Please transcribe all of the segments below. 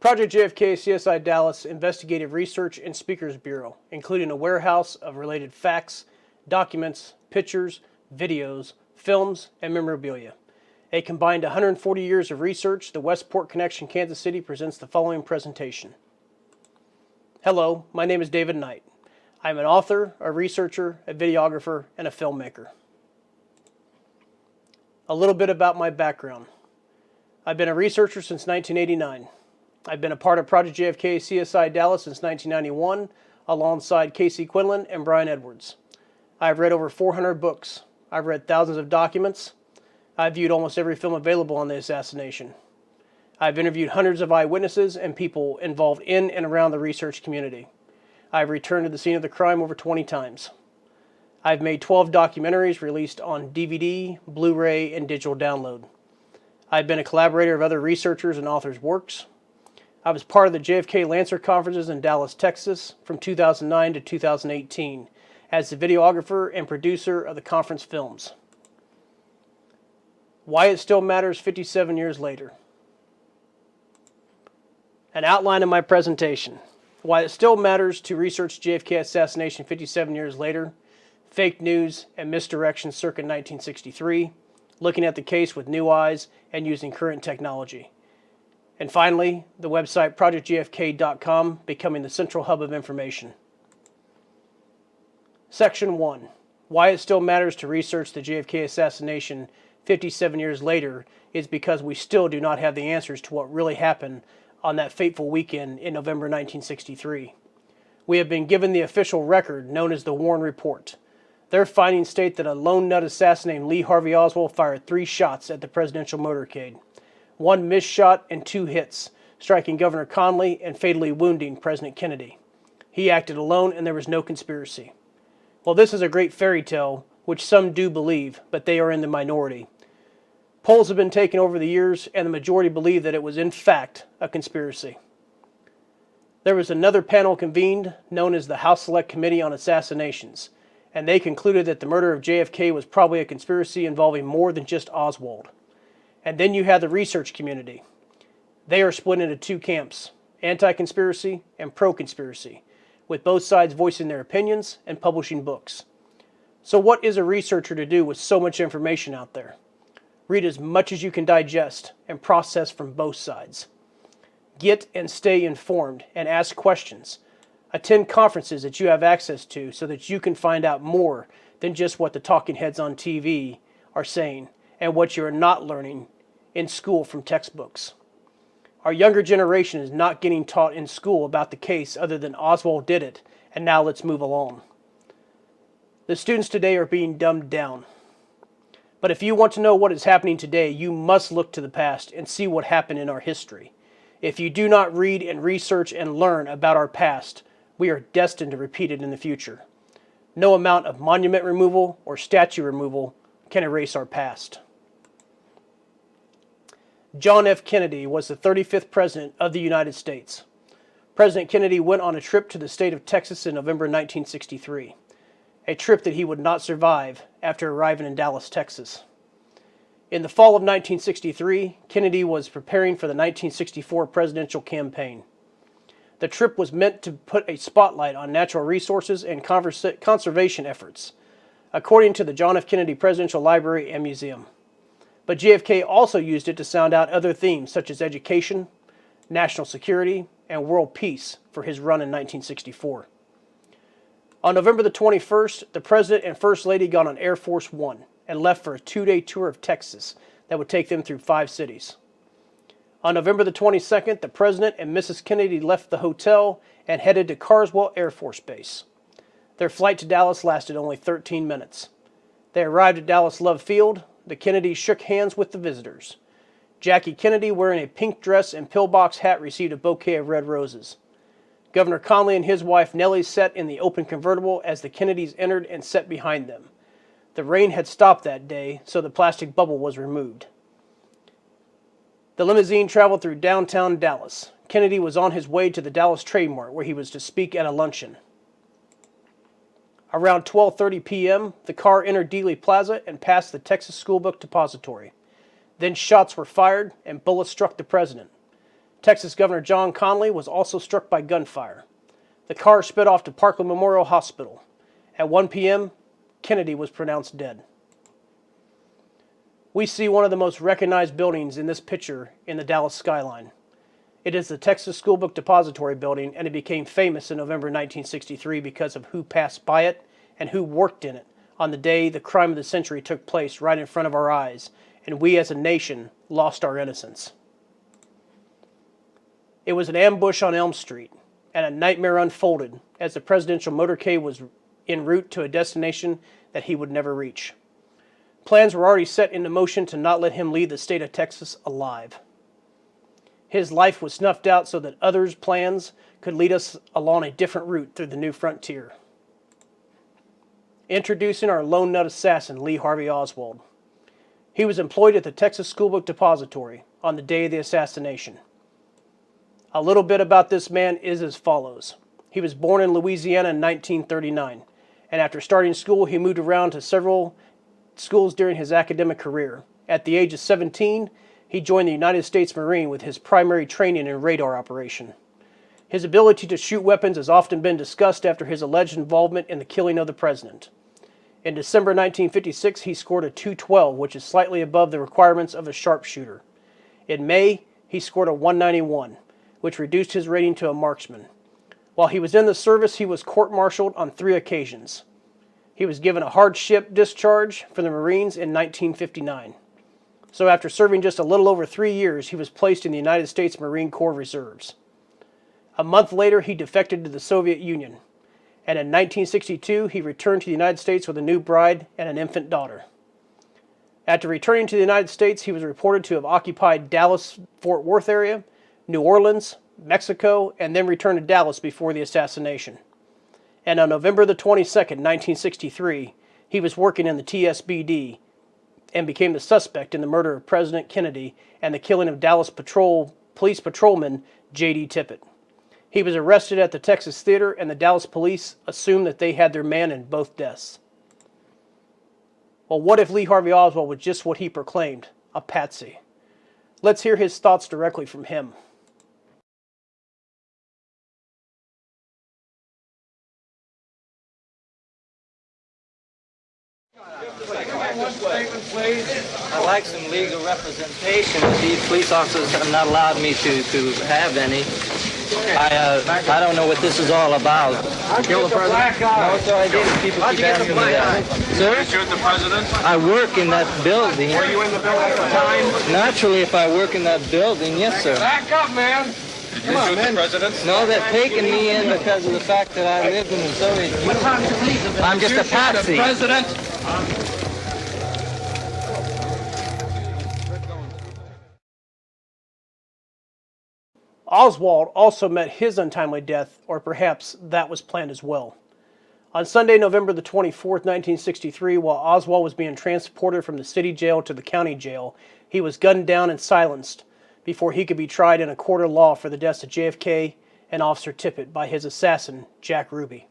Project JFK CSI Dallas Investigative Research and Speakers Bureau, including a warehouse of related facts, documents, pictures, videos, films, and memorabilia. A combined 140 years of research, the Westport Connection Kansas City presents the following presentation. Hello, my name is David Knight. I am an author, a researcher, a videographer, and a filmmaker. A little bit about my background. I've been a researcher since 1989. I've been a part of Project JFK CSI Dallas since 1991, alongside Casey Quinlan and Brian Edwards. I've read over 400 books. I've read thousands of documents. I've viewed almost every film available on the assassination. I've interviewed hundreds of eyewitnesses and people involved in and around the research community. I've returned to the scene of the crime over 20 times. I've made 12 documentaries released on DVD, Blu-ray, and digital download. I've been a collaborator of other researchers and authors' works. I was part of the JFK Lancer conferences in Dallas, Texas from 2009 to 2018 as the videographer and producer of the conference films. Why it still matters 57 years later. An outline of my presentation. Why it still matters to research JFK assassination 57 years later, fake news and misdirection circa 1963, looking at the case with new eyes and using current technology. And finally, the website projectjfk.com becoming the central hub of information. Section 1. Why it still matters to research the JFK assassination 57 years later is because we still do not have the answers to what really happened on that fateful weekend in November 1963. We have been given the official record known as the Warren Report. Their findings state that a lone nut assassin named Lee Harvey Oswald fired 3 shots at the presidential motorcade. 1 missed shot and 2 hits, striking Governor Connally and fatally wounding President Kennedy. He acted alone and there was no conspiracy. Well, this is a great fairy tale, which some do believe, but they are in the minority. Polls have been taken over the years, and the majority believe that it was in fact a conspiracy. There was another panel convened known as the House Select Committee on Assassinations, and they concluded that the murder of JFK was probably a conspiracy involving more than just Oswald. And then you have the research community. They are split into 2 camps, anti-conspiracy and pro-conspiracy, with both sides voicing their opinions and publishing books. So what is a researcher to do with so much information out there? Read as much as you can digest and process from both sides. Get and stay informed and ask questions. Attend conferences that you have access to so that you can find out more than just what the talking heads on TV are saying and what you are not learning in school from textbooks. Our younger generation is not getting taught in school about the case other than Oswald did it, and now let's move along. The students today are being dumbed down. But if you want to know what is happening today, you must look to the past and see what happened in our history. If you do not read and research and learn about our past, we are destined to repeat it in the future. No amount of monument removal or statue removal can erase our past. John F. Kennedy was the 35th President of the United States. President Kennedy went on a trip to the state of Texas in November 1963. A trip that he would not survive after arriving in Dallas, Texas. In the fall of 1963, Kennedy was preparing for the 1964 presidential campaign. The trip was meant to put a spotlight on natural resources and conservation efforts, according to the John F. Kennedy Presidential Library and Museum. But JFK also used it to sound out other themes such as education, national security, and world peace for his run in 1964. On November the 21st, the President and First Lady got on Air Force One and left for a 2-day tour of Texas that would take them through 5 cities. On November the 22nd, the President and Mrs. Kennedy left the hotel and headed to Carswell Air Force Base. Their flight to Dallas lasted only 13 minutes. They arrived at Dallas Love Field. The Kennedys shook hands with the visitors. Jackie Kennedy, wearing a pink dress and pillbox hat, received a bouquet of red roses. Governor Connally and his wife Nellie sat in the open convertible as the Kennedys entered and sat behind them. The rain had stopped that day, so the plastic bubble was removed. The limousine traveled through downtown Dallas. Kennedy was on his way to the Dallas Trade Mart, where he was to speak at a luncheon. Around 12:30 p.m., the car entered Dealey Plaza and passed the Texas School Book Depository. Then shots were fired and bullets struck the president. Texas Governor John Connally was also struck by gunfire. The car sped off to Parkland Memorial Hospital. At 1 p.m., Kennedy was pronounced dead. We see one of the most recognized buildings in this picture in the Dallas skyline. It is the Texas School Book Depository building, and it became famous in November 1963 because of who passed by it and who worked in it on the day the crime of the century took place right in front of our eyes, and we as a nation lost our innocence. It was an ambush on Elm Street, and a nightmare unfolded as the presidential motorcade was en route to a destination that he would never reach. Plans were already set into motion to not let him leave the state of Texas alive. His life was snuffed out so that others' plans could lead us along a different route through the new frontier. Introducing our lone nut assassin, Lee Harvey Oswald. He was employed at the Texas School Book Depository on the day of the assassination. A little bit about this man is as follows. He was born in Louisiana in 1939, and after starting school, he moved around to several schools during his academic career. At the age of 17, he joined the United States Marine with his primary training in radar operation. His ability to shoot weapons has often been discussed after his alleged involvement in the killing of the president. In December 1956, he scored a .212, which is slightly above the requirements of a sharpshooter. In May, he scored a .191, which reduced his rating to a marksman. While he was in the service, he was court-martialed on 3 occasions. He was given a hardship discharge from the Marines in 1959. So after serving just a little over 3 years, he was placed in the United States Marine Corps Reserves. A month later, he defected to the Soviet Union, and in 1962, he returned to the United States with a new bride and an infant daughter. After returning to the United States, he was reported to have occupied Dallas-Fort Worth area, New Orleans, Mexico, and then returned to Dallas before the assassination. And on November the 22nd, 1963, he was working in the TSBD and became the suspect in the murder of President Kennedy and the killing of Dallas Police Patrolman J.D. Tippit. He was arrested at the Texas Theater, and the Dallas police assumed that they had their man in both deaths. Well, what if Lee Harvey Oswald was just what he proclaimed, a patsy? Let's hear his thoughts directly from him. I'd like some legal representation. These police officers have not allowed me to have any. I don't know what this is all about. Kill the president? No, sir, I didn't. People keep asking me that. Sir? You shoot the president? I work in that building. Were you in the building at the time? Naturally, if I work in that building, yes, sir. Back up, man! Did you shoot the president? No, they're taking me in because of the fact that I lived in the Soviet Union. I'm just a patsy. President? Oswald also met his untimely death, or perhaps that was planned as well. On Sunday, November the 24th, 1963, while Oswald was being transported from the city jail to the county jail, he was gunned down and silenced before he could be tried in a court of law for the deaths of JFK and Officer Tippit by his assassin, Jack Ruby.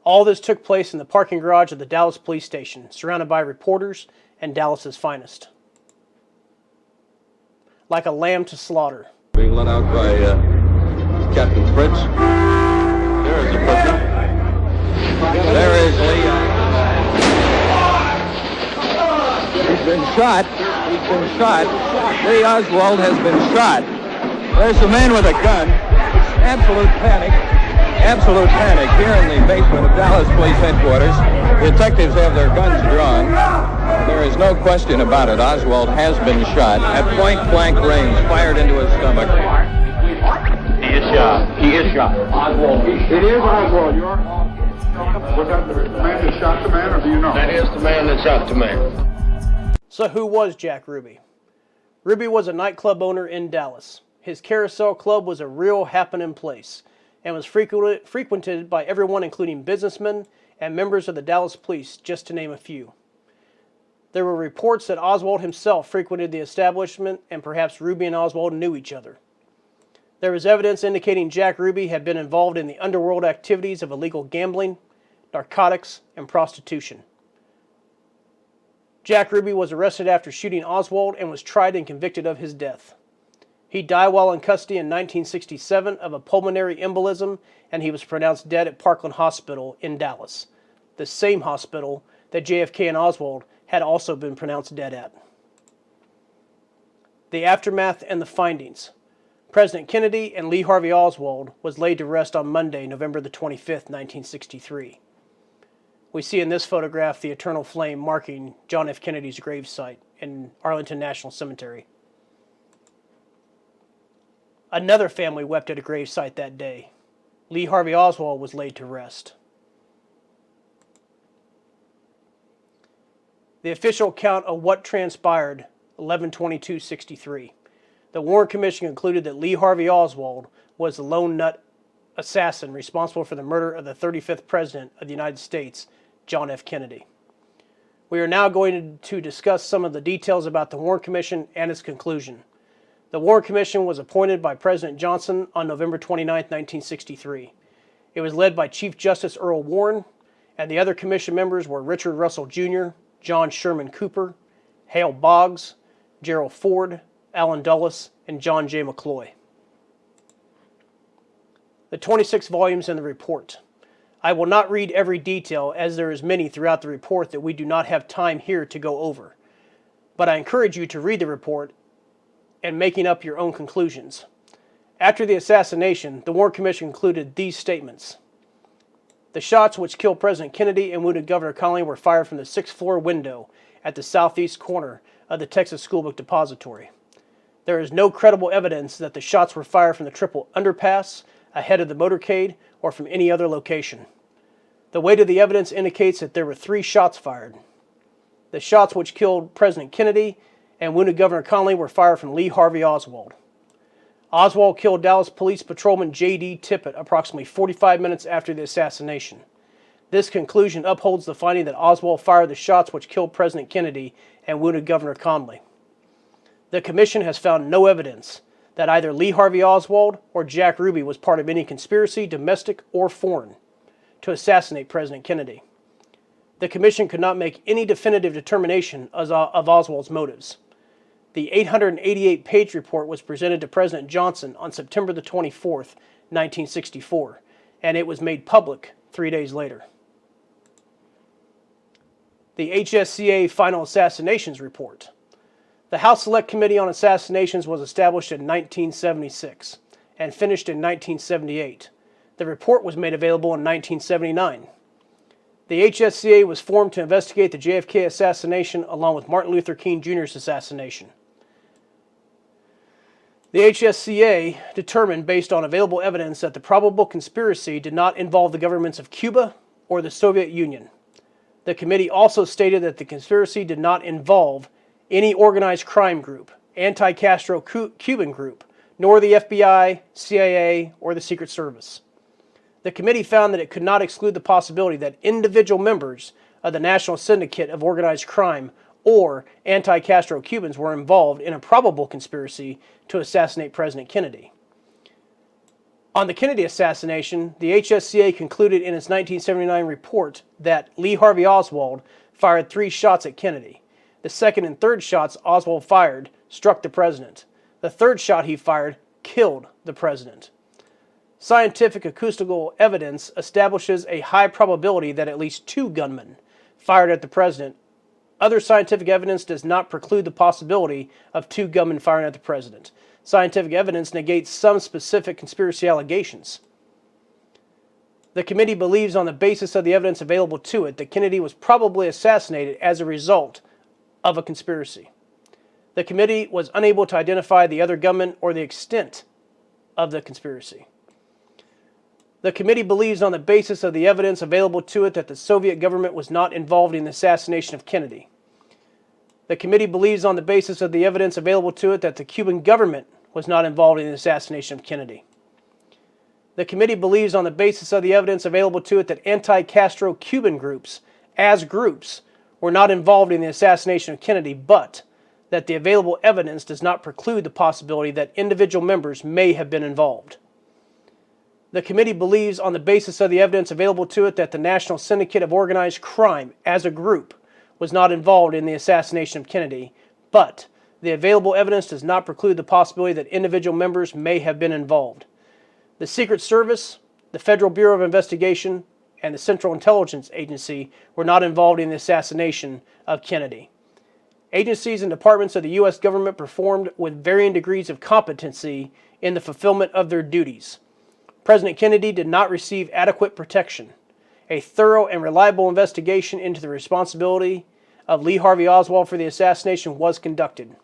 All this took place in the parking garage of the Dallas police station, surrounded by reporters and Dallas's finest. Like a lamb to slaughter. Being let out by Captain Fritz. There is the prisoner. There is Lee. He's been shot. He's been shot. Lee Oswald has been shot. There's the man with a gun. Absolute panic. Absolute panic here in the basement of Dallas Police Headquarters. Detectives have their guns drawn. There is no question about it. Oswald has been shot at point-blank range, fired into his stomach. He is shot. He is shot. Oswald. It is Oswald. You are? Was that the man that shot the man, or do you know? That is the man that shot the man. So who was Jack Ruby? Ruby was a nightclub owner in Dallas. His Carousel Club was a real happening place and was frequented by everyone, including businessmen and members of the Dallas police, just to name a few. There were reports that Oswald himself frequented the establishment, and perhaps Ruby and Oswald knew each other. There was evidence indicating Jack Ruby had been involved in the underworld activities of illegal gambling, narcotics, and prostitution. Jack Ruby was arrested after shooting Oswald and was tried and convicted of his death. He died while in custody in 1967 of a pulmonary embolism, and he was pronounced dead at Parkland Hospital in Dallas, the same hospital that JFK and Oswald had also been pronounced dead at. The aftermath and the findings. President Kennedy and Lee Harvey Oswald was laid to rest on Monday, November the 25th, 1963. We see in this photograph the eternal flame marking John F. Kennedy's gravesite in Arlington National Cemetery. Another family wept at a gravesite that day. Lee Harvey Oswald was laid to rest. The official account of what transpired 11/22/63. The Warren Commission concluded that Lee Harvey Oswald was the lone nut assassin responsible for the murder of the 35th President of the United States, John F. Kennedy. We are now going to discuss some of the details about the Warren Commission and its conclusion. The Warren Commission was appointed by President Johnson on November 29, 1963. It was led by Chief Justice Earl Warren, and the other commission members were Richard Russell Jr., John Sherman Cooper, Hale Boggs, Gerald Ford, Allen Dulles, and John J. McCloy. The 26 volumes in the report. I will not read every detail, as there is many throughout the report that we do not have time here to go over. But I encourage you to read the report and making up your own conclusions. After the assassination, the Warren Commission concluded these statements. The shots which killed President Kennedy and wounded Governor Connally were fired from the 6th floor window at the southeast corner of the Texas Schoolbook Depository. There is no credible evidence that the shots were fired from the triple underpass, ahead of the motorcade, or from any other location. The weight of the evidence indicates that there were 3 shots fired. The shots which killed President Kennedy and wounded Governor Connally were fired from Lee Harvey Oswald. Oswald killed Dallas Police Patrolman J.D. Tippit approximately 45 minutes after the assassination. This conclusion upholds the finding that Oswald fired the shots which killed President Kennedy and wounded Governor Connally. The Commission has found no evidence that either Lee Harvey Oswald or Jack Ruby was part of any conspiracy, domestic or foreign, to assassinate President Kennedy. The Commission could not make any definitive determination of Oswald's motives. The 888-page report was presented to President Johnson on September the 24th, 1964, and it was made public 3 days later. The HSCA Final Assassinations Report. The House Select Committee on Assassinations was established in 1976 and finished in 1978. The report was made available in 1979. The HSCA was formed to investigate the JFK assassination along with Martin Luther King Jr.'s assassination. The HSCA determined, based on available evidence, that the probable conspiracy did not involve the governments of Cuba or the Soviet Union. The committee also stated that the conspiracy did not involve any organized crime group, anti-Castro Cuban group, nor the FBI, CIA, or the Secret Service. The committee found that it could not exclude the possibility that individual members of the National Syndicate of Organized Crime or anti-Castro Cubans were involved in a probable conspiracy to assassinate President Kennedy. On the Kennedy assassination, the HSCA concluded in its 1979 report that Lee Harvey Oswald fired 3 shots at Kennedy. The second and third shots Oswald fired struck the president. The third shot he fired killed the president. Scientific acoustical evidence establishes a high probability that at least 2 gunmen fired at the president. Other scientific evidence does not preclude the possibility of 2 gunmen firing at the president. Scientific evidence negates some specific conspiracy allegations. The committee believes, on the basis of the evidence available to it, that Kennedy was probably assassinated as a result of a conspiracy. The committee was unable to identify the other gunmen or the extent of the conspiracy. The committee believes, on the basis of the evidence available to it, that the Soviet government was not involved in the assassination of Kennedy. The committee believes, on the basis of the evidence available to it, that the Cuban government was not involved in the assassination of Kennedy. The committee believes, on the basis of the evidence available to it, that anti-Castro Cuban groups, as groups, were not involved in the assassination of Kennedy, but that the available evidence does not preclude the possibility that individual members may have been involved. The committee believes, on the basis of the evidence available to it, that the National Syndicate of Organized Crime, as a group, was not involved in the assassination of Kennedy, but The available evidence does not preclude the possibility that individual members may have been involved. The Secret Service, the Federal Bureau of Investigation, and the Central Intelligence Agency were not involved in the assassination of Kennedy. Agencies and departments of the U.S. government performed with varying degrees of competency in the fulfillment of their duties. President Kennedy did not receive adequate protection. A thorough and reliable investigation into the responsibility of Lee Harvey Oswald for the assassination was conducted.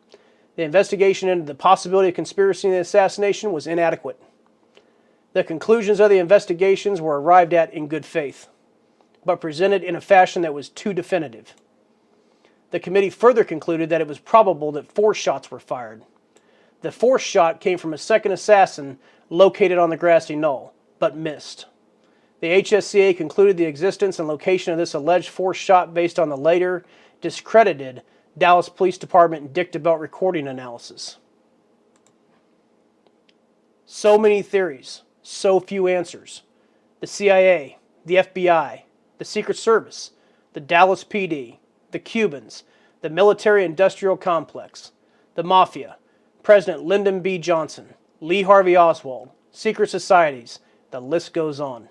The investigation into the possibility of conspiracy in the assassination was inadequate. The conclusions of the investigations were arrived at in good faith, but presented in a fashion that was too definitive. The committee further concluded that it was probable that 4 shots were fired. The 4th shot came from a second assassin located on the grassy knoll, but missed. The HSCA concluded the existence and location of this alleged 4th shot based on the later discredited Dallas Police Department Dick DeBelt recording analysis. So many theories, so few answers. The CIA, the FBI, the Secret Service, the Dallas PD, the Cubans, the military-industrial complex, the Mafia, President Lyndon B. Johnson, Lee Harvey Oswald, secret societies, the list goes on.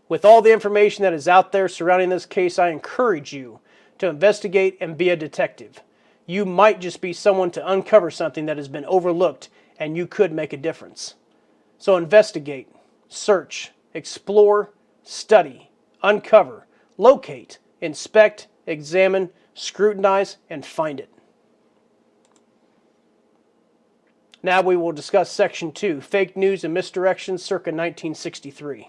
With all the information that is out there surrounding this case, I encourage you to investigate and be a detective. You might just be someone to uncover something that has been overlooked, and you could make a difference. So investigate, search, explore, study, uncover, locate, inspect, examine, scrutinize, and find it. Now we will discuss Section 2, Fake News and Misdirection circa 1963.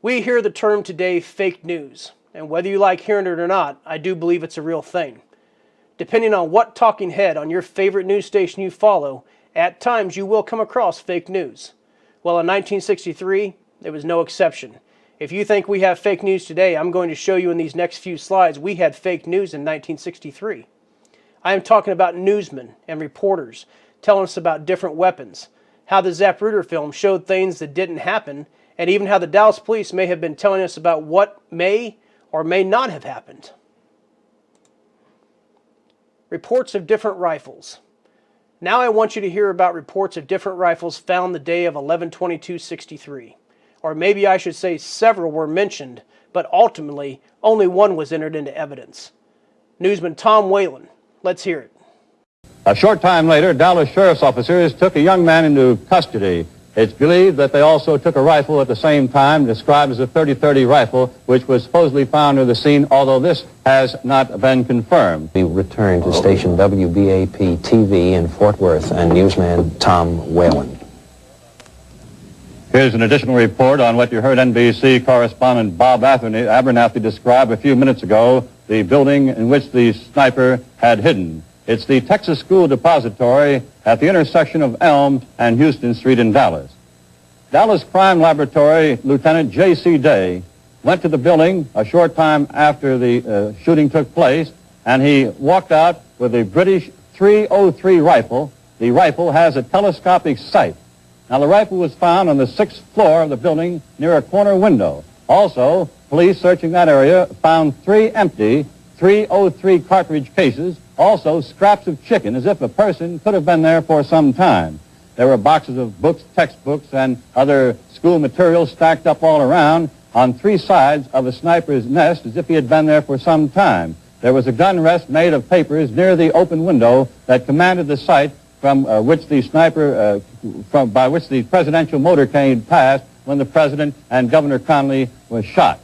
We hear the term today, fake news, and whether you like hearing it or not, I do believe it's a real thing. Depending on what talking head on your favorite news station you follow, at times you will come across fake news. Well, in 1963, there was no exception. If you think we have fake news today, I'm going to show you in these next few slides we had fake news in 1963. I am talking about newsmen and reporters telling us about different weapons, how the Zapruder film showed things that didn't happen, and even how the Dallas police may have been telling us about what may or may not have happened. Reports of different rifles. Now I want you to hear about reports of different rifles found the day of 11/22/63. Or maybe I should say several were mentioned, but ultimately only one was entered into evidence. Newsman Tom Whalen. Let's hear it. A short time later, Dallas sheriff's officers took a young man into custody. It's believed that they also took a rifle at the same time, described as a .30-30 rifle, which was supposedly found near the scene, although this has not been confirmed. We return to station WBAP-TV in Fort Worth and newsman Tom Whalen. Here's an additional report on what you heard NBC correspondent Bob Abernathy describe a few minutes ago, the building in which the sniper had hidden. It's the Texas School Depository at the intersection of Elm and Houston Street in Dallas. Dallas Crime Laboratory Lieutenant J.C. Day went to the building a short time after the shooting took place, and he walked out with a British .303 rifle. The rifle has a telescopic sight. Now, the rifle was found on the 6th floor of the building near a corner window. Also, police searching that area found 3 empty .303 cartridge cases, also scraps of chicken, as if a person could have been there for some time. There were boxes of books, textbooks, and other school materials stacked up all around on 3 sides of a sniper's nest, as if he had been there for some time. There was a gun rest made of papers near the open window that commanded the site from which the sniper, by which the presidential motorcade passed when the president and Governor Connally was shot.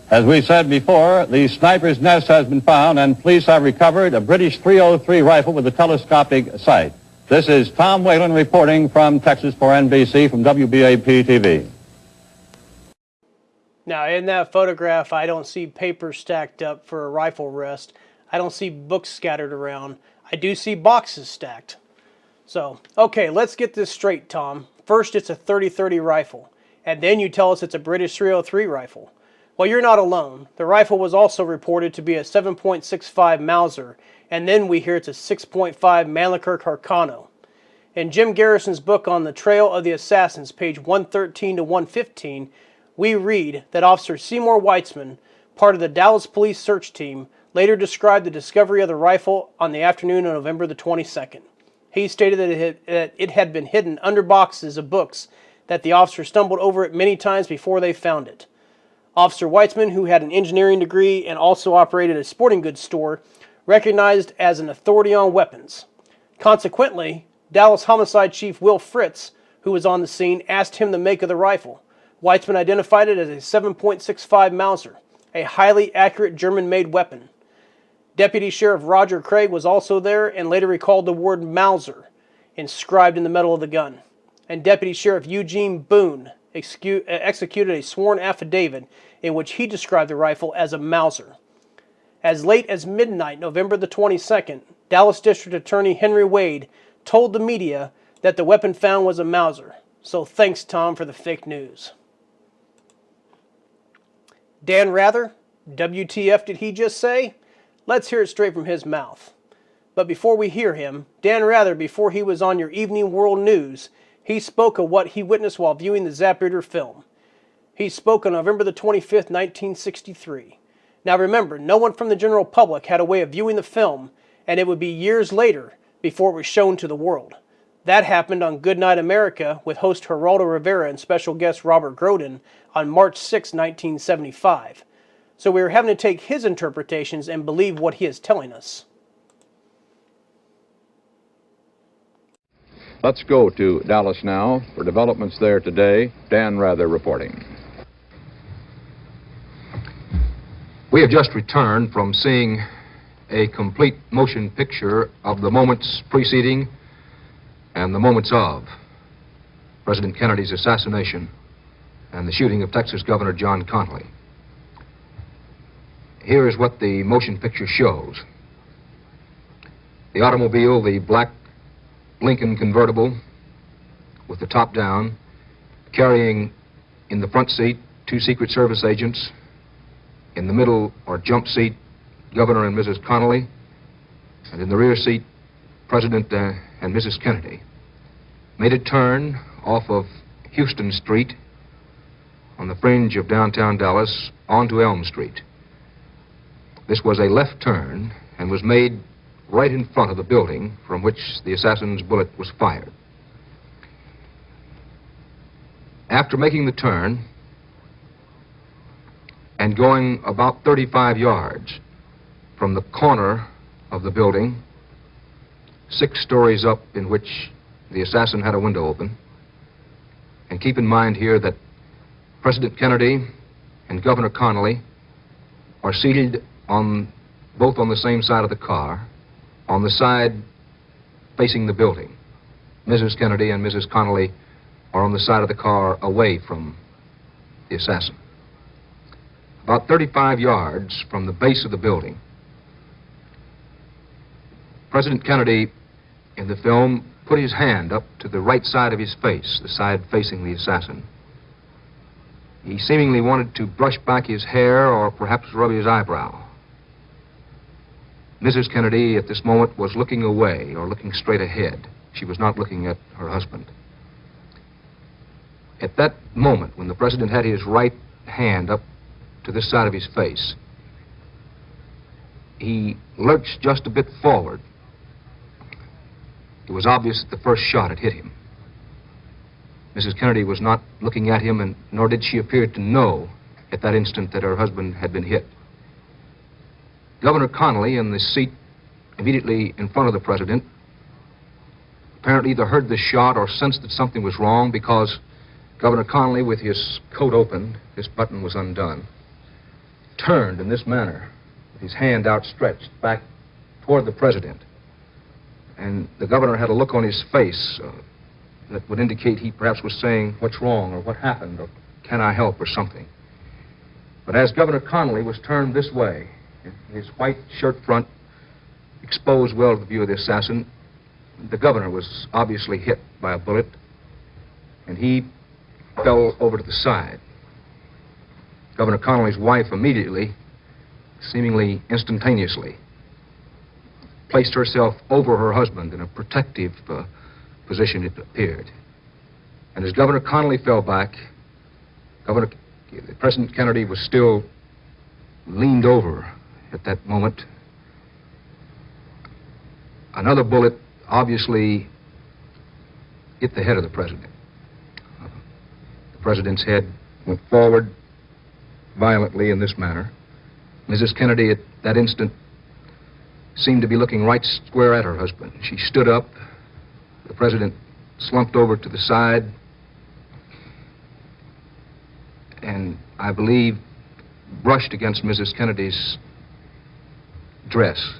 As we said before, the sniper's nest has been found, and police have recovered a British .303 rifle with a telescopic sight. This is Tom Whalen reporting from Texas for NBC from WBAP-TV. Now, in that photograph, I don't see paper stacked up for a rifle rest. I don't see books scattered around. I do see boxes stacked. So, okay, let's get this straight, Tom. First, it's a .30-30 rifle, and then you tell us it's a British .303 rifle. Well, you're not alone. The rifle was also reported to be a 7.65 Mauser, and then we hear it's a 6.5 Mannlicher Carcano. In Jim Garrison's book on the Trail of the Assassins, page 113 to 115, we read that Officer Seymour Weitzman part of the Dallas police search team, later described the discovery of the rifle on the afternoon of November the 22nd. He stated that it had been hidden under boxes of books, that the officer stumbled over it many times before they found it. Officer Weitzman, who had an engineering degree and also operated a sporting goods store, recognized as an authority on weapons. Consequently, Dallas Homicide Chief Will Fritz, who was on the scene, asked him the make of the rifle. Weitzman identified it as a 7.65 Mauser, a highly accurate German-made weapon. Deputy Sheriff Roger Craig was also there and later recalled the word Mauser inscribed in the metal of the gun. And Deputy Sheriff Eugene Boone executed a sworn affidavit in which he described the rifle as a Mauser. As late as midnight, November the 22nd, Dallas District Attorney Henry Wade told the media that the weapon found was a Mauser. So thanks, Tom, for the fake news. Dan Rather, WTF did he just say? Let's hear it straight from his mouth. But before we hear him, Dan Rather, before he was on your Evening World News, he spoke of what he witnessed while viewing the Zapruder film. He spoke on November the 25th, 1963. Now remember, no one from the general public had a way of viewing the film, and it would be years later before it was shown to the world. That happened on Good Night America with host Geraldo Rivera and special guest Robert Grodin on March 6, 1975. So we are having to take his interpretations and believe what he is telling us. Let's go to Dallas now for developments there today. Dan Rather reporting. We have just returned from seeing a complete motion picture of the moments preceding and the moments of President Kennedy's assassination and the shooting of Texas Governor John Connally. Here is what the motion picture shows. The automobile, the black Lincoln convertible with the top down, carrying in the front seat 2 Secret Service agents, in the middle or jump seat Governor and Mrs. Connally, and in the rear seat President and Mrs. Kennedy, made a turn off of Houston Street on the fringe of downtown Dallas onto Elm Street. This was a left turn and was made right in front of the building from which the assassin's bullet was fired. After making the turn and going about 35 yards from the corner of the building, 6 stories up, in which the assassin had a window open, and keep in mind here that President Kennedy and Governor Connally are seated both on the same side of the car, on the side facing the building. Mrs. Kennedy and Mrs. Connally are on the side of the car away from the assassin. About 35 yards from the base of the building, President Kennedy, in the film, put his hand up to the right side of his face, the side facing the assassin. He seemingly wanted to brush back his hair or perhaps rub his eyebrow. Mrs. Kennedy, at this moment, was looking away or looking straight ahead. She was not looking at her husband. At that moment, when the president had his right hand up to this side of his face, he lurched just a bit forward. It was obvious that the first shot had hit him. Mrs. Kennedy was not looking at him, and nor did she appear to know at that instant that her husband had been hit. Governor Connally, in the seat immediately in front of the president, apparently either heard the shot or sensed that something was wrong, because Governor Connally, with his coat open, his button was undone, turned in this manner, with his hand outstretched back toward the president. And the governor had a look on his face that would indicate he perhaps was saying, "What's wrong?" or "What happened?" or "Can I help?" or something. But as Governor Connally was turned this way, his white shirt front exposed well to the view of the assassin, the governor was obviously hit by a bullet, and he fell over to the side. Governor Connally's wife immediately, seemingly instantaneously, placed herself over her husband in a protective position, it appeared. And as Governor Connally fell back, President Kennedy was still leaned over at that moment. Another bullet obviously hit the head of the president. The president's head went forward violently in this manner. Mrs. Kennedy at that instant seemed to be looking right square at her husband. She stood up. The president slumped over to the side and, I believe, brushed against Mrs. Kennedy's dress.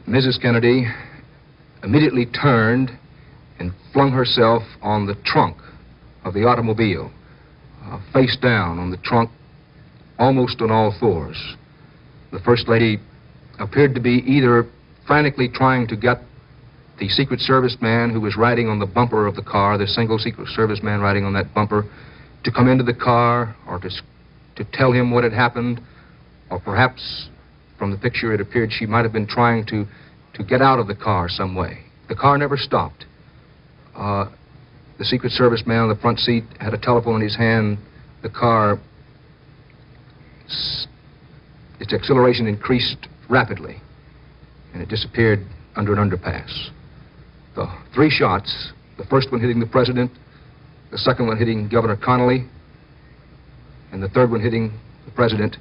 Mrs. Kennedy immediately turned and flung herself on the trunk of the automobile, face down on the trunk, almost on all fours. The First Lady appeared to be either frantically trying to get the Secret Service man who was riding on the bumper of the car, the single Secret Service man riding on that bumper, to come into the car or to tell him what had happened, or perhaps from the picture it appeared she might have been trying to get out of the car some way. The car never stopped. The Secret Service man on the front seat had a telephone in his hand. The car, its acceleration increased rapidly, and it disappeared under an underpass. The 3 shots, the first one hitting the president, the second one hitting Governor Connolly, and the third one hitting the president,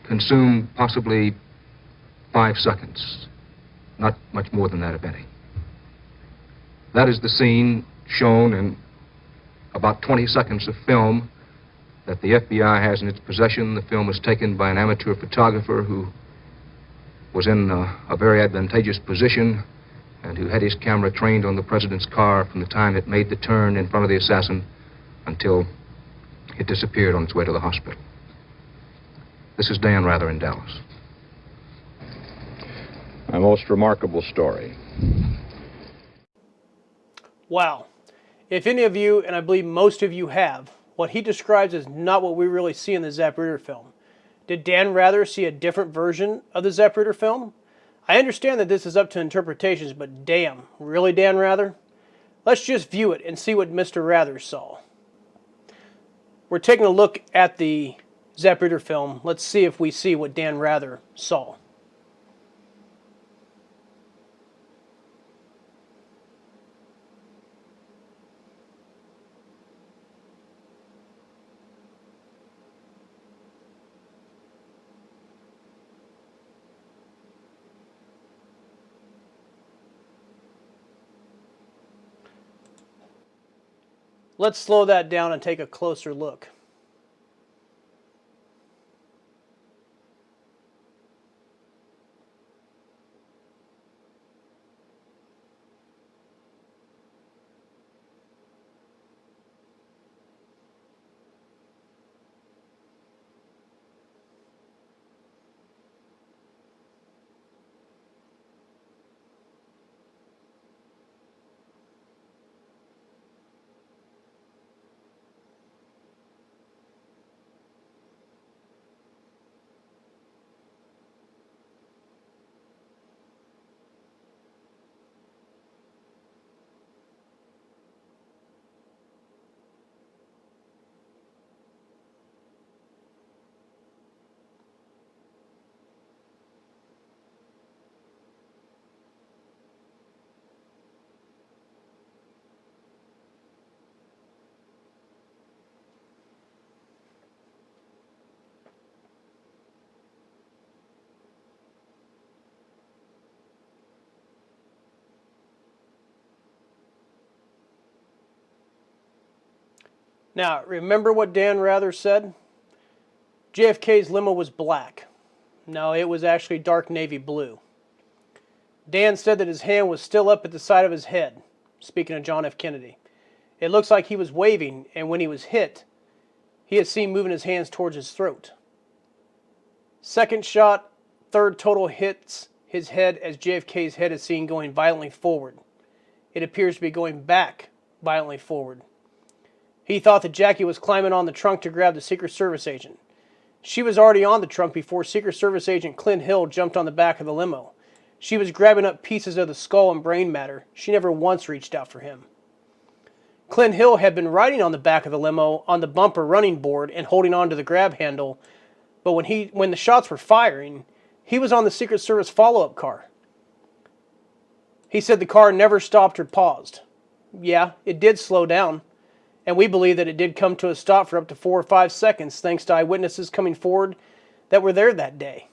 consumed possibly 5 seconds. Not much more than that, if any. That is the scene shown in about 20 seconds of film that the FBI has in its possession. The film was taken by an amateur photographer who was in a very advantageous position and who had his camera trained on the president's car from the time it made the turn in front of the assassin until it disappeared on its way to the hospital. This is Dan Rather in Dallas. A most remarkable story. Wow. If any of you, and I believe most of you have, what he describes is not what we really see in the Zapruder film. Did Dan Rather see a different version of the Zapruder film? I understand that this is up to interpretations, but damn, really, Dan Rather? Let's just view it and see what Mr. Rather saw. We're taking a look at the Zapruder film. Let's see if we see what Dan Rather saw. Let's slow that down and take a closer look. Now, remember what Dan Rather said? JFK's limo was black. No, it was actually dark navy blue. Dan said that his hand was still up at the side of his head, speaking of John F. Kennedy. It looks like he was waving, and when he was hit, he is seen moving his hands towards his throat. Second shot, third total hits his head as JFK's head is seen going violently forward. It appears to be going back violently forward. He thought that Jackie was climbing on the trunk to grab the Secret Service agent. She was already on the trunk before Secret Service agent Clint Hill jumped on the back of the limo. She was grabbing up pieces of the skull and brain matter. She never once reached out for him. Clint Hill had been riding on the back of the limo on the bumper running board and holding on to the grab handle But when the shots were firing, he was on the Secret Service follow-up car. He said the car never stopped or paused. Yeah, it did slow down, and we believe that it did come to a stop for up to 4 or 5 seconds thanks to eyewitnesses coming forward that were there that day.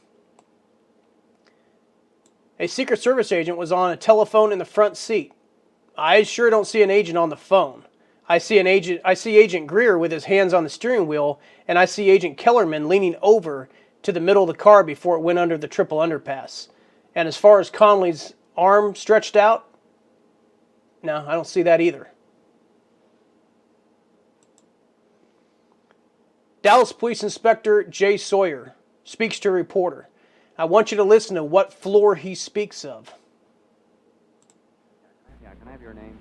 A Secret Service agent was on a telephone in the front seat. I sure don't see an agent on the phone. I see Agent Greer with his hands on the steering wheel, and I see Agent Kellerman leaning over to the middle of the car before it went under the triple underpass. And as far as Connolly's arm stretched out, no, I don't see that either. Dallas Police Inspector Jay Sawyer speaks to a reporter. I want you to listen to what floor he speaks of. Yeah, can I have your name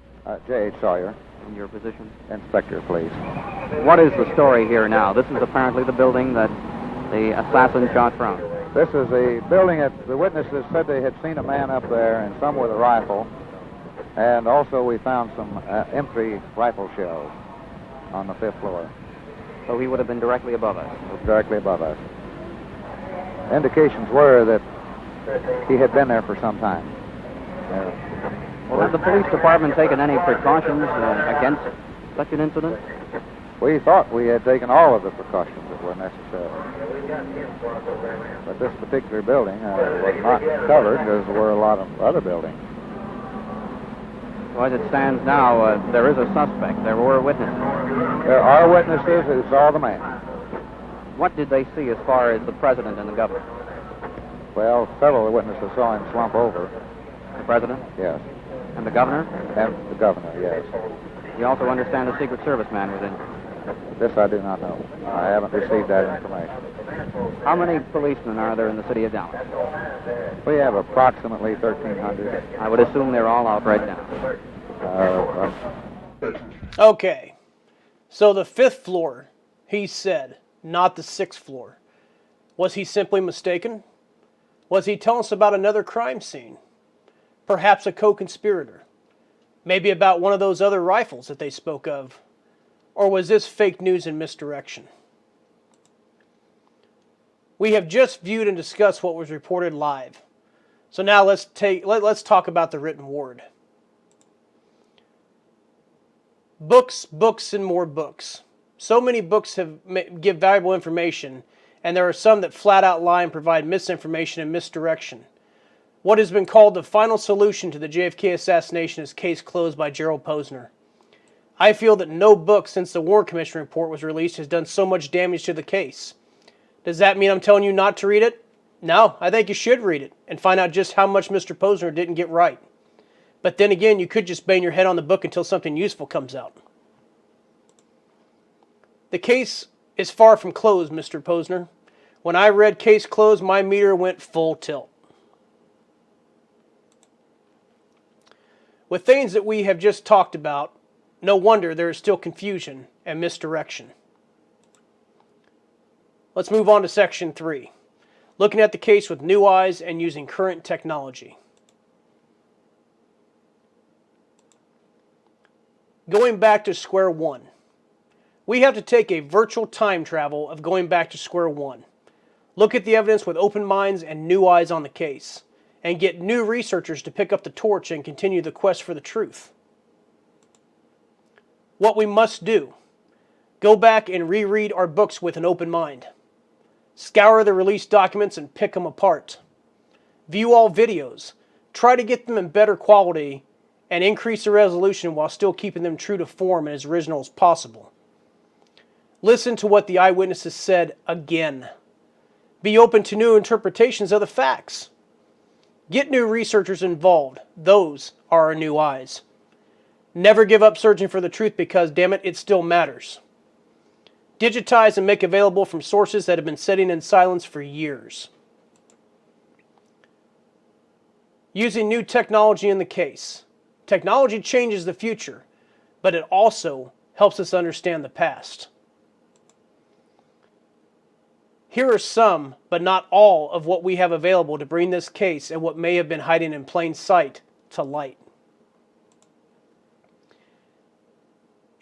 J.H. Sawyer, and your position? Inspector, please. What is the story here now? This is apparently the building that the assassin shot from. This is a building that the witnesses said they had seen a man up there, and some with a rifle. And also we found some empty rifle shells on the 5th floor. So he would have been directly above us. Directly above us. Indications were that he had been there for some time. Well, has the police department taken any precautions against such an incident? We thought we had taken all of the precautions that were necessary. But this particular building was not covered as there were a lot of other buildings. Well, as it stands now, there is a suspect. There were witnesses. There are witnesses who saw the man. What did they see as far as the president and the governor? Well, several of the witnesses saw him slump over. The president? Yes. And the governor? And the governor, yes. You also understand the Secret Service man was in. This I do not know. I haven't received that information. How many policemen are there in the city of Dallas? We have approximately 1,300. I would assume they're all out right now. Okay, so the 5th floor, he said, not the 6th floor. Was he simply mistaken? Was he telling us about another crime scene? Perhaps a co-conspirator? Maybe about one of those other rifles that they spoke of? Or was this fake news and misdirection? We have just viewed and discussed what was reported live. So now let's talk about the written word. Books, books, and more books. So many books give valuable information, and there are some that flat out lie and provide misinformation and misdirection. What has been called the final solution to the JFK assassination is Case Closed by Gerald Posner. I feel that no book since the Warren Commission report was released has done so much damage to the case. Does that mean I'm telling you not to read it? No, I think you should read it and find out just how much Mr. Posner didn't get right. But then again, you could just bang your head on the book until something useful comes out. The case is far from closed, Mr. Posner. When I read Case Closed, my meter went full tilt. With things that we have just talked about, no wonder there is still confusion and misdirection. Let's move on to Section 3. Looking at the case with new eyes and using current technology. Going back to square one. We have to take a virtual time travel of going back to square one. Look at the evidence with open minds and new eyes on the case, and get new researchers to pick up the torch and continue the quest for the truth. What we must do: go back and reread our books with an open mind. Scour the released documents and pick them apart. View all videos. Try to get them in better quality and increase the resolution while still keeping them true to form and as original as possible. Listen to what the eyewitnesses said again. Be open to new interpretations of the facts. Get new researchers involved. Those are our new eyes. Never give up searching for the truth because, damn it, it still matters. Digitize and make available from sources that have been sitting in silence for years. Using new technology in the case. Technology changes the future, but it also helps us understand the past. Here are some, but not all, of what we have available to bring this case and what may have been hiding in plain sight to light.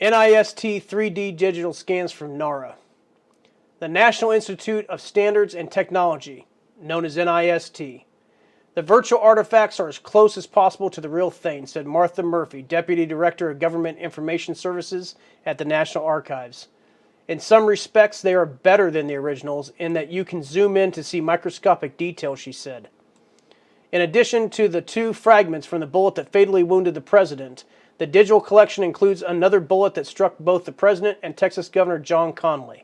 NIST 3D digital scans from NARA. the National Institute of Standards and Technology, known as NIST. The virtual artifacts are as close as possible to the real thing, said Martha Murphy, Deputy Director of Government Information Services at the National Archives. In some respects, they are better than the originals in that you can zoom in to see microscopic detail, she said. In addition to the 2 fragments from the bullet that fatally wounded the president, the digital collection includes another bullet that struck both the president and Texas Governor John Connally.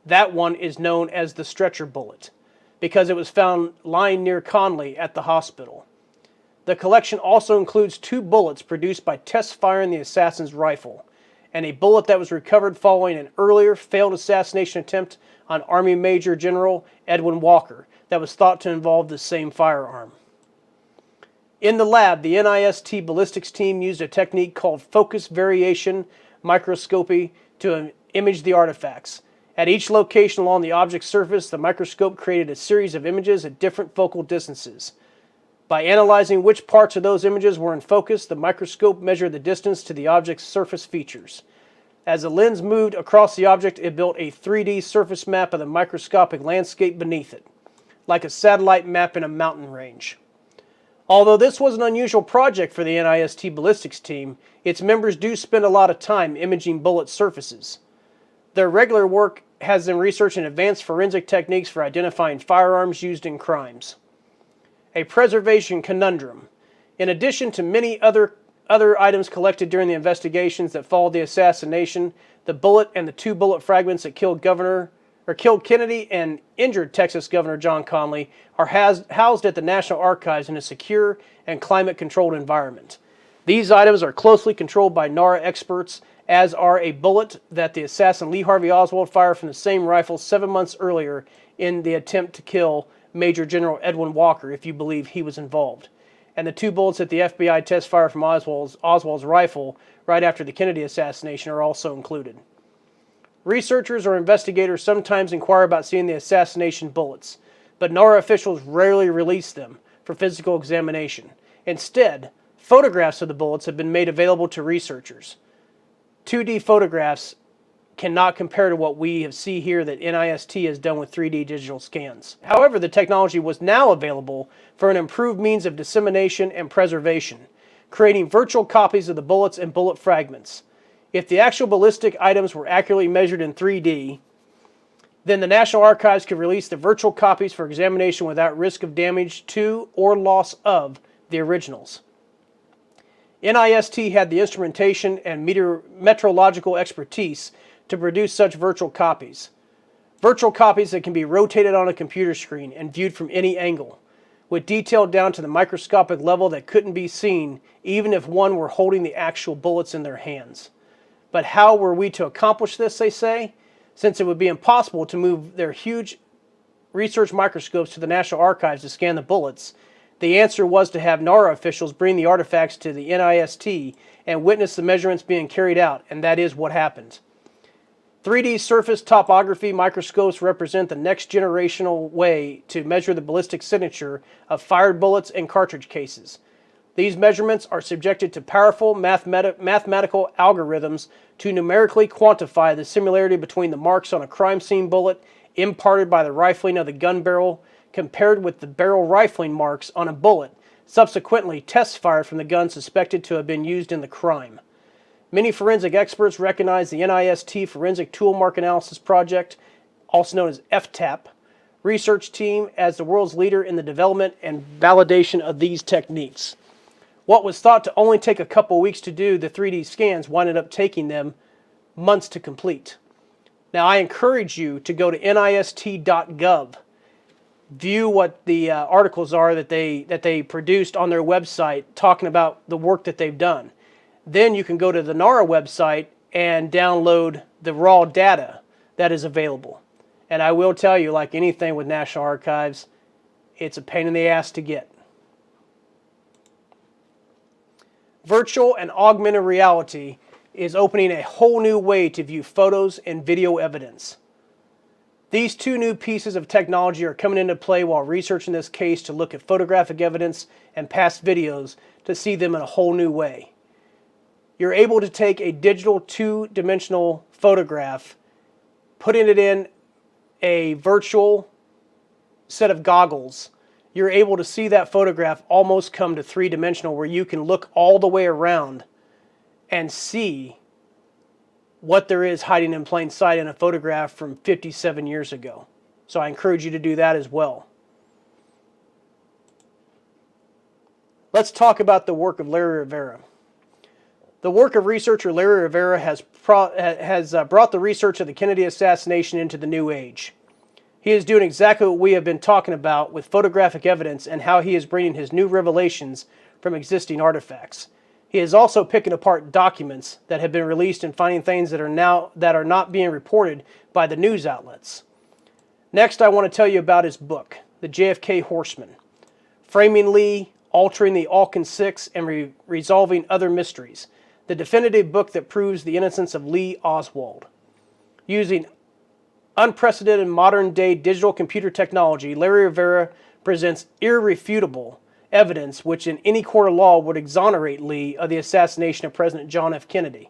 That one is known as the stretcher bullet, because it was found lying near Connally at the hospital. The collection also includes 2 bullets produced by test firing the assassin's rifle, and a bullet that was recovered following an earlier failed assassination attempt on Army Major General Edwin Walker that was thought to involve the same firearm. In the lab, the NIST ballistics team used a technique called focus variation microscopy to image the artifacts. At each location along the object's surface, the microscope created a series of images at different focal distances. By analyzing which parts of those images were in focus, the microscope measured the distance to the object's surface features. As the lens moved across the object, it built a 3D surface map of the microscopic landscape beneath it, like a satellite map in a mountain range. Although this was an unusual project for the NIST ballistics team, its members do spend a lot of time imaging bullet surfaces. Their regular work has them researching advanced forensic techniques for identifying firearms used in crimes. A preservation conundrum. In addition to many other items collected during the investigations that followed the assassination, the bullet and the 2 bullet fragments that killed Kennedy and injured Texas Governor John Connally are housed at the National Archives in a secure and climate-controlled environment. These items are closely controlled by NARA experts, as are a bullet that the assassin Lee Harvey Oswald fired from the same rifle 7 months earlier in the attempt to kill Major General Edwin Walker, if you believe he was involved, and the 2 bullets that the FBI test fired from Oswald's rifle right after the Kennedy assassination are also included. Researchers or investigators sometimes inquire about seeing the assassination bullets, but NARA officials rarely release them for physical examination. Instead, photographs of the bullets have been made available to researchers. 2D photographs cannot compare to what we see here that NIST has done with 3D digital scans. However, the technology was now available for an improved means of dissemination and preservation, creating virtual copies of the bullets and bullet fragments. If the actual ballistic items were accurately measured in 3D, then the National Archives could release the virtual copies for examination without risk of damage to or loss of the originals. NIST had the instrumentation and metrological expertise to produce such virtual copies. Virtual copies that can be rotated on a computer screen and viewed from any angle, with detail down to the microscopic level that couldn't be seen even if one were holding the actual bullets in their hands. But how were we to accomplish this, they say? Since it would be impossible to move their huge research microscopes to the National Archives to scan the bullets, the answer was to have NARA officials bring the artifacts to the NIST and witness the measurements being carried out, and that is what happened. 3D surface topography microscopes represent the next generational way to measure the ballistic signature of fired bullets and cartridge cases. These measurements are subjected to powerful mathematical algorithms to numerically quantify the similarity between the marks on a crime scene bullet imparted by the rifling of the gun barrel compared with the barrel rifling marks on a bullet subsequently test fired from the gun suspected to have been used in the crime. Many forensic experts recognize the NIST Forensic Tool Mark Analysis Project, also known as FTAP, research team as the world's leader in the development and validation of these techniques. What was thought to only take a couple weeks to do the 3D scans winded up taking them months to complete. Now, I encourage you to go to NIST.gov, view what the articles are that they produced on their website talking about the work that they've done. Then you can go to the NARA website and download the raw data that is available. And I will tell you, like anything with National Archives, it's a pain in the ass to get. Virtual and augmented reality is opening a whole new way to view photos and video evidence. These 2 new pieces of technology are coming into play while researching this case to look at photographic evidence and past videos to see them in a whole new way. You're able to take a digital 2-dimensional photograph, putting it in a virtual set of goggles, you're able to see that photograph almost come to three-dimensional, where you can look all the way around and see what there is hiding in plain sight in a photograph from 57 years ago. So I encourage you to do that as well. Let's talk about the work of Larry Rivera. The work of researcher Larry Rivera has brought the research of the Kennedy assassination into the new age. He is doing exactly what we have been talking about with photographic evidence, and how he is bringing his new revelations from existing artifacts. He is also picking apart documents that have been released and finding things that are not being reported by the news outlets. Next, I want to tell you about his book, The JFK Horseman: Framing Lee, Altering the Alkin Six, and Resolving Other Mysteries. The definitive book that proves the innocence of Lee Oswald. Using unprecedented modern-day digital computer technology, Larry Rivera presents irrefutable evidence which in any court of law would exonerate Lee of the assassination of President John F. Kennedy.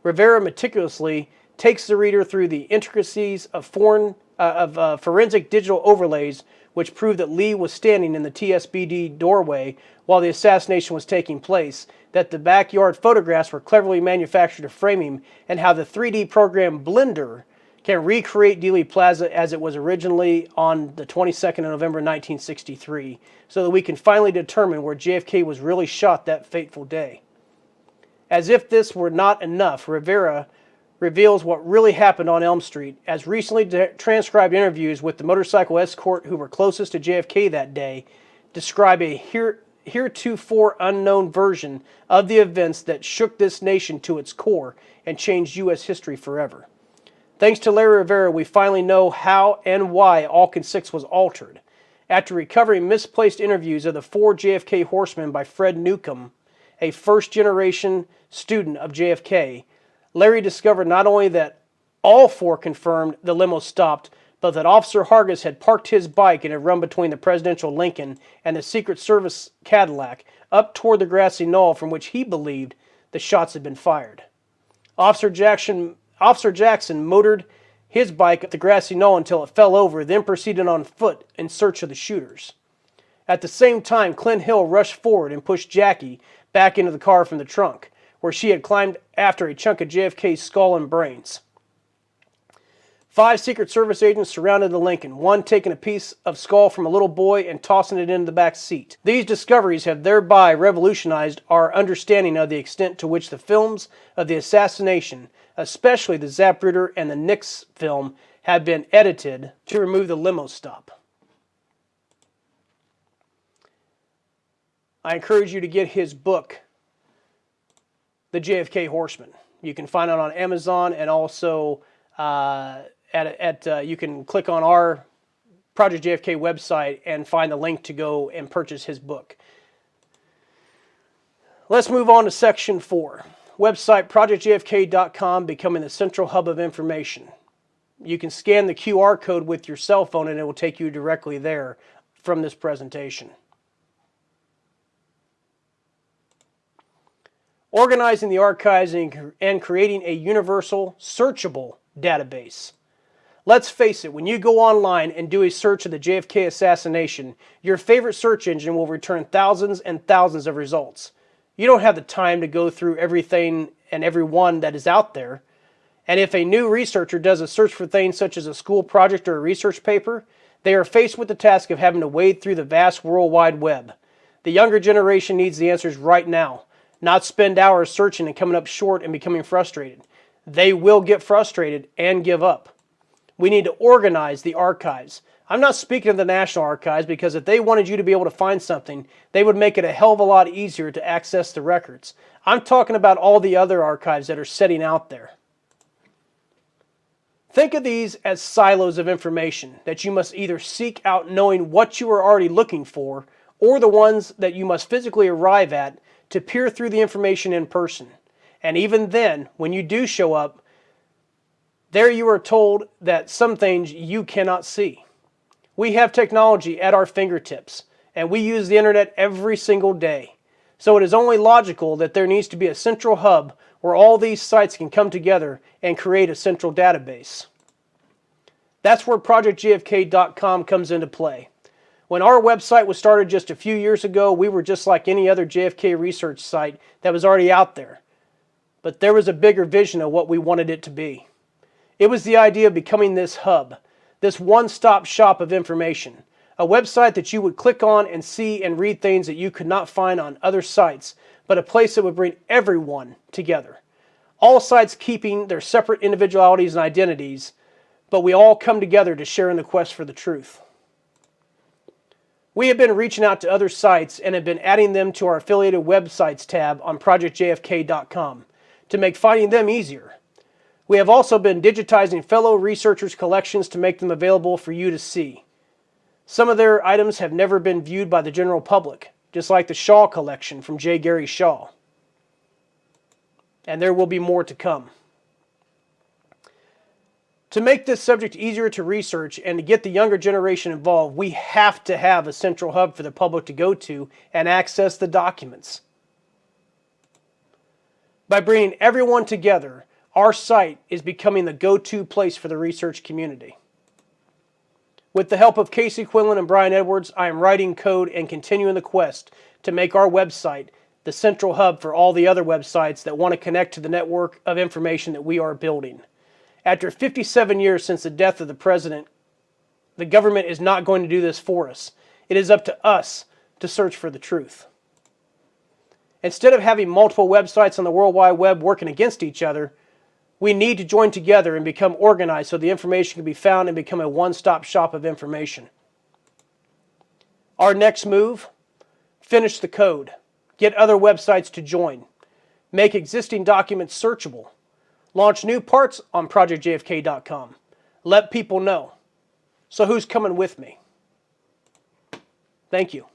Rivera meticulously takes the reader through the intricacies of forensic digital overlays which prove that Lee was standing in the TSBD doorway while the assassination was taking place, that the backyard photographs were cleverly manufactured to frame him, and how the 3D program Blender can recreate Dealey Plaza as it was originally on the 22nd of November 1963, so that we can finally determine where JFK was really shot that fateful day. As if this were not enough, Rivera reveals what really happened on Elm Street, as recently transcribed interviews with the motorcycle escort who were closest to JFK that day describe a heretofore unknown version of the events that shook this nation to its core and changed U.S. history forever. Thanks to Larry Rivera, we finally know how and why Alkin 6 was altered. After recovering misplaced interviews of the 4 JFK horsemen by Fred Newcomb, a first-generation student of JFK, Larry discovered not only that all 4 confirmed the limo stopped, but that Officer Hargis had parked his bike and had run between the presidential Lincoln and the Secret Service Cadillac up toward the grassy knoll from which he believed the shots had been fired. Officer Jackson motored his bike up the grassy knoll until it fell over, then proceeded on foot in search of the shooters. At the same time, Clint Hill rushed forward and pushed Jackie back into the car from the trunk, where she had climbed after a chunk of JFK's skull and brains. 5 Secret Service agents surrounded the Lincoln, one taking a piece of skull from a little boy and tossing it into the back seat. These discoveries have thereby revolutionized our understanding of the extent to which the films of the assassination, especially the Zapruder and the Nix film, have been edited to remove the limo stop. I encourage you to get his book, The JFK Horseman. You can find it on Amazon, and also you can click on our Project JFK website and find the link to go and purchase his book. Let's move on to section 4. Website projectjfk.com, becoming the central hub of information. You can scan the QR code with your cell phone and it will take you directly there from this presentation. Organizing the archives and creating a universal, searchable database. Let's face it, when you go online and do a search of the JFK assassination, your favorite search engine will return thousands and thousands of results. You don't have the time to go through everything and everyone that is out there. And if a new researcher does a search for things such as a school project or a research paper, they are faced with the task of having to wade through the vast World Wide Web. The younger generation needs the answers right now, not spend hours searching and coming up short and becoming frustrated. They will get frustrated and give up. We need to organize the archives. I'm not speaking of the National Archives, because if they wanted you to be able to find something, they would make it a hell of a lot easier to access the records. I'm talking about all the other archives that are sitting out there. Think of these as silos of information that you must either seek out knowing what you are already looking for, or the ones that you must physically arrive at to peer through the information in person. And even then, when you do show up, there you are told that some things you cannot see. We have technology at our fingertips, and we use the internet every single day. So it is only logical that there needs to be a central hub where all these sites can come together and create a central database. That's where ProjectJFK.com comes into play. When our website was started just a few years ago, we were just like any other JFK research site that was already out there. But there was a bigger vision of what we wanted it to be. It was the idea of becoming this hub, this one-stop shop of information, a website that you would click on and see and read things that you could not find on other sites, but a place that would bring everyone together. All sites keeping their separate individualities and identities, but we all come together to share in the quest for the truth. We have been reaching out to other sites and have been adding them to our affiliated websites tab on ProjectJFK.com to make finding them easier. We have also been digitizing fellow researchers' collections to make them available for you to see. Some of their items have never been viewed by the general public, just like the Shaw collection from J. Gary Shaw. And there will be more to come. To make this subject easier to research and to get the younger generation involved, we have to have a central hub for the public to go to and access the documents. By bringing everyone together, our site is becoming the go-to place for the research community. With the help of Casey Quinlan and Brian Edwards, I am writing code and continuing the quest to make our website the central hub for all the other websites that want to connect to the network of information that we are building. After 57 years since the death of the president, the government is not going to do this for us. It is up to us to search for the truth. Instead of having multiple websites on the World Wide Web working against each other, we need to join together and become organized so the information can be found and become a one-stop shop of information. Our next move, finish the code. Get other websites to join. Make existing documents searchable. Launch new parts on ProjectJFK.com. Let people know. So who's coming with me? Thank you.